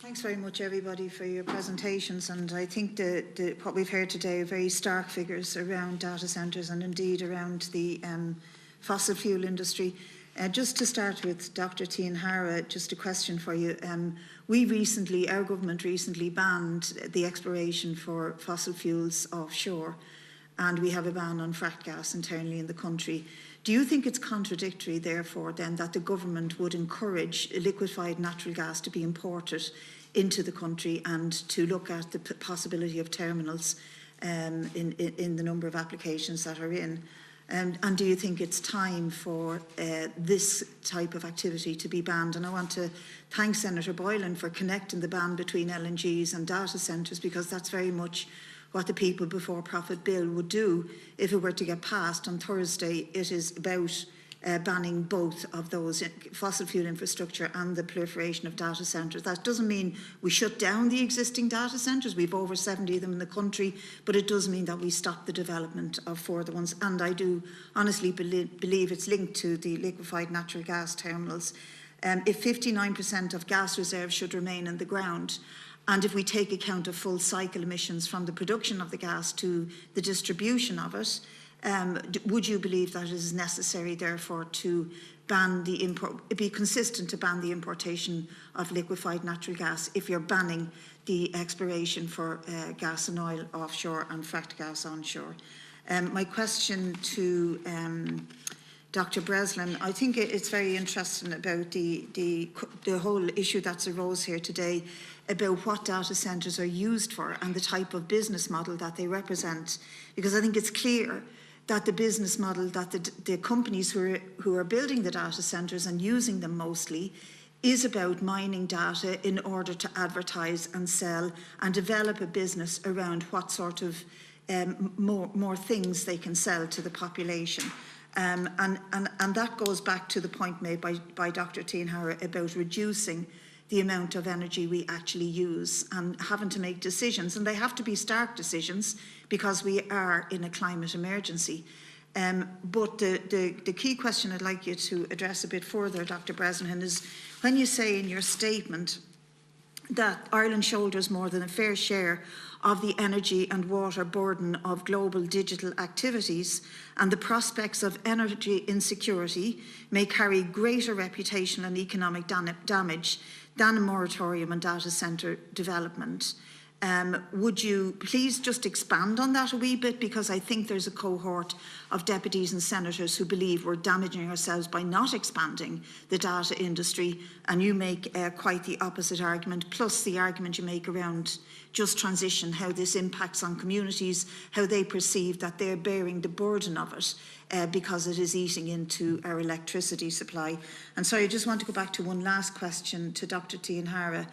Thanks very much, everybody, for your presentations. And I think what we've heard today are very stark figures around data centres and indeed around the fossil fuel industry. Just to start with Dr. Tianhara, just a question for you. Our government recently banned the exploration for fossil fuels offshore, and we have a ban on fracked gas internally in the country. Do you think it's contradictory, therefore, then, that the government would encourage liquefied natural gas to be imported into the country and to look at the possibility of terminals in the number of applications that are in? And do you think it's time for this type of activity to be banned? And I want to thank Senator Boylan for connecting the ban between LNGs and data centres, because that's very much what the People Before Profit Bill would do if it were to get passed on Thursday. It is about banning both of those, fossil fuel infrastructure and the proliferation of data centres. That doesn't mean we shut down the existing data centres. We've over 70 of them in the country, but it does mean that we stop the development of further ones. And I do honestly believe it's linked to the liquefied natural gas terminals. If 59% of gas reserves should remain in the ground, and if we take account of full cycle emissions from the production of the gas to the distribution of it, would you believe that it is necessary, therefore, to ban be consistent to ban the importation of liquefied natural gas if you're banning the exploration for gas and oil offshore and fracked gas onshore? My question to Dr. Breslin, I think it's very interesting about the whole issue that's arose here today about what data centres are used for and the type of business model that they represent. Because I think it's clear that the business model that the companies who are building the data centres and using them mostly is about mining data in order to advertise and sell and develop a business around what sort of more things they can sell to the population. And that goes back to the point made by Dr. Tianhara about reducing the amount of energy we actually use and having to make decisions. And they have to be stark decisions because we are in a climate emergency. But the key question I'd like you to address a bit further, Dr. Breslin, is when you say in your statement that Ireland shoulders more than a fair share of the energy and water burden of global digital activities, and the prospects of energy insecurity may carry greater reputational and economic damage than a moratorium on data centre development. Would you please just expand on that a wee bit, because I think there's a cohort of deputies and senators who believe we're damaging ourselves by not expanding the data industry, and you make quite the opposite argument, plus the argument you make around just transition, how this impacts on communities, how they perceive that they're bearing the burden of it because it is eating into our electricity supply. And so I just want to go back to one last question to Dr. Tianhara.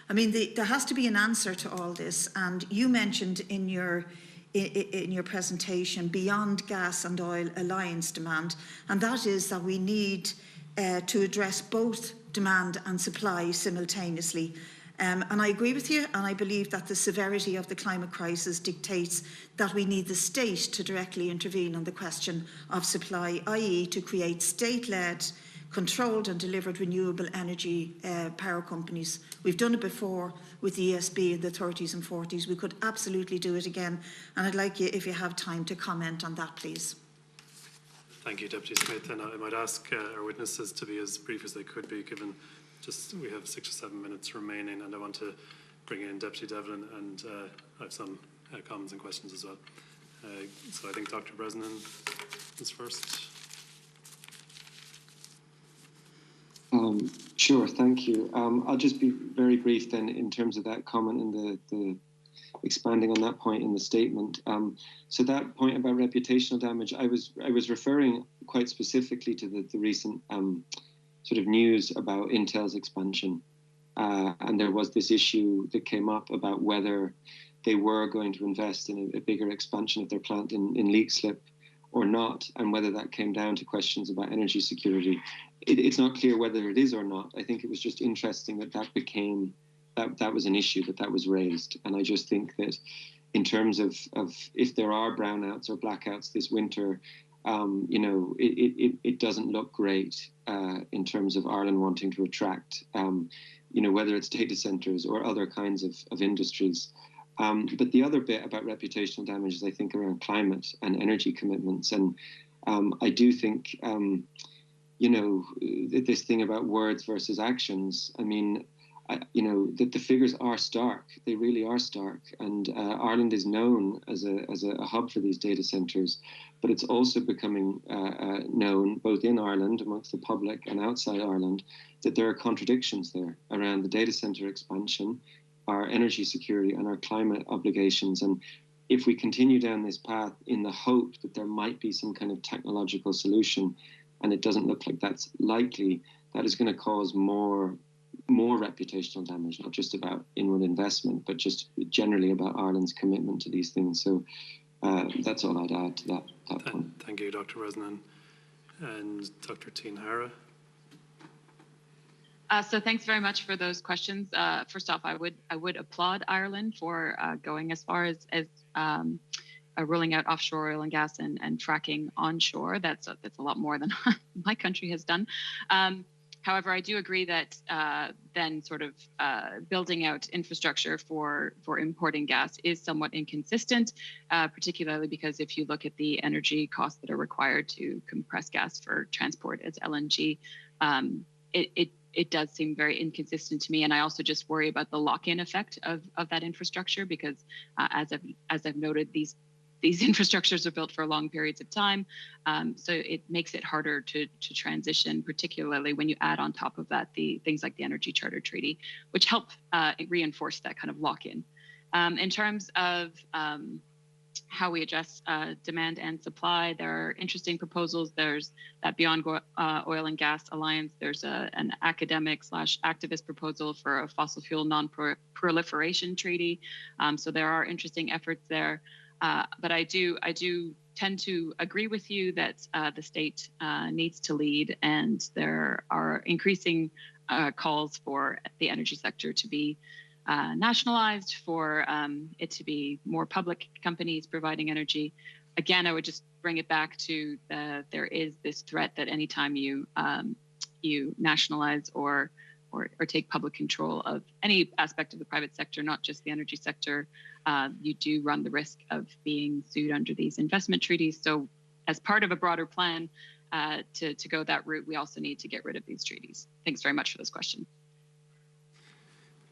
I mean, there has to be an answer to all this, and you mentioned in your presentation beyond gas and oil alliance demand, and that is that we need to address both demand and supply simultaneously. And I agree with you, and I believe that the severity of the climate crisis dictates that we need the state to directly intervene on the question of supply, i.e. to create state-led, controlled and delivered renewable energy power companies. We've done it before with the ESB in the 30s and 40s. We could absolutely do it again. And I'd like you, if you have time, to comment on that, please. Thank you, Deputy Smith. And I might ask our witnesses to be as brief as they could be, given just we have 6 or 7 minutes remaining, and I want to bring in Deputy Devlin, and I have some comments and questions as well. So I think Dr. Breslin is first. Sure, thank you. I'll just be very brief then in terms of that comment and the expanding on that point in the statement. So that point about reputational damage, I was referring quite specifically to the recent sort of news about Intel's expansion. And there was this issue that came up about whether they were going to invest in a bigger expansion of their plant in Leakslip or not, and whether that came down to questions about energy security. It's not clear whether it is or not. I think it was just interesting that became, that was an issue, that was raised. And I just think that in terms of if there are brownouts or blackouts this winter, you know, it doesn't look great in terms of Ireland wanting to attract whether it's data centers or other kinds of industries. But the other bit about reputational damage is, I think, around climate and energy commitments. And I do think, this thing about words versus actions, I mean, the figures are stark. They really are stark. And Ireland is known as a hub for these data centres, but it's also becoming known both in Ireland amongst the public and outside Ireland that there are contradictions there around the data centre expansion, our energy security and our climate obligations. And if we continue down this path in the hope that there might be some kind of technological solution, and it doesn't look like that's likely, that is going to cause more reputational damage, not just about inward investment, but just generally about Ireland's commitment to these things. So that's all I'd add to that point. Thank you, Dr. Resnan. And Dr. Teen-Hara. So thanks very much for those questions. First off, I would applaud Ireland for going as far as ruling out offshore oil and gas and fracking onshore. That's a lot more than my country has done. However, I do agree that then sort of building out infrastructure for importing gas is somewhat inconsistent, particularly because if you look at the energy costs that are required to compress gas for transport as LNG, it does seem very inconsistent to me. And I also just worry about the lock-in effect of that infrastructure, because as I've noted, these infrastructures are built for long periods of time. So it makes it harder to transition, particularly when you add on top of that the things like the Energy Charter Treaty, which help reinforce that kind of lock-in. In terms of how we address demand and supply, there are interesting proposals. There's that Beyond Oil and Gas Alliance. There's an academic/activist proposal for a fossil fuel non-proliferation treaty. So there are interesting efforts there. But I do tend to agree with you that the state needs to lead, and there are increasing calls for the energy sector to be nationalized, for it to be more public companies providing energy. Again, I would just bring it back to there is this threat that anytime you nationalize or take public control of any aspect of the private sector, not just the energy sector, you do run the risk of being sued under these investment treaties. So as part of a broader plan to go that route, we also need to get rid of these treaties. Thanks very much for this question.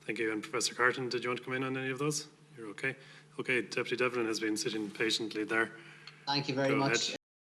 Thank you. And Professor Carton, did you want to come in on any of those? You're okay. Okay, Deputy Devlin has been sitting patiently there. Thank you very much.